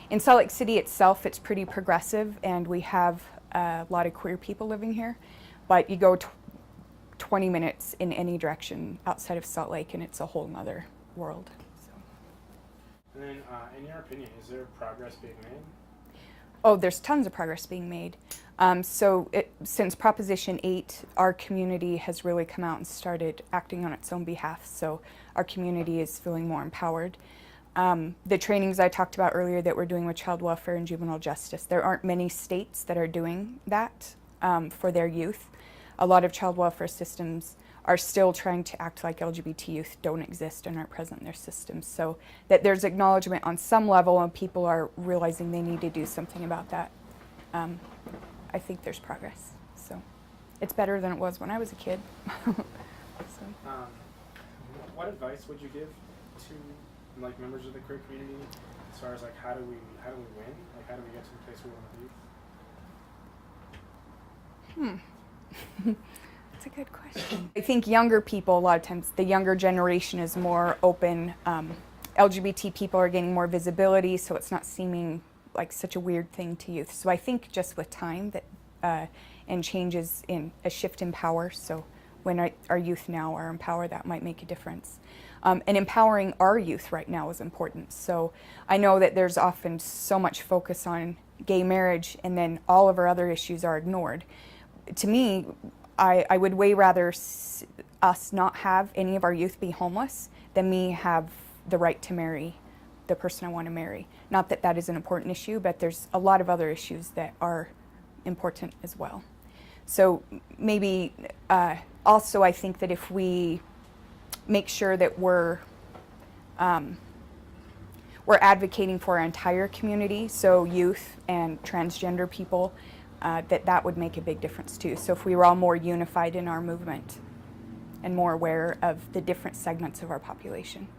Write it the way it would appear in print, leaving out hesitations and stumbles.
In Salt Lake City itself, it's pretty progressive, and we have a lot of queer people living here. But you go 20 minutes in any direction outside of Salt Lake, and it's a whole nother world. So. And then, in your opinion, is there progress being made? Oh, there's tons of progress being made. Since Proposition 8, our community has really come out and started acting on its own behalf. So our community is feeling more empowered. The trainings I talked about earlier that we're doing with child welfare and juvenile justice, there aren't many states that are doing that for their youth. A lot of child welfare systems are still trying to act like LGBT youth don't exist and aren't present in their systems. So that there's acknowledgement on some level and people are realizing they need to do something about that. I think there's progress. So it's better than it was when I was a kid. What advice would you give to members of the queer community as far as how do we win? How do we get to the place we want to be? That's a good question. I think younger people, a lot of times, the younger generation is more open. LGBT people are gaining more visibility, so it's not seeming like such a weird thing to youth. So I think just with time that and changes in a shift in power, so when our youth now are empowered, that might make a difference. And empowering our youth right now is important. So I know that there's often so much focus on gay marriage and then all of our other issues are ignored. To me, I would way rather us not have any of our youth be homeless than me have the right to marry the person I want to marry. Not that that is an important issue, but there's a lot of other issues that are important as well. So maybe also I think that if we make sure that we're advocating for our entire community, so youth and transgender people, that would make a big difference too. So if we were all more unified in our movement and more aware of the different segments of our population.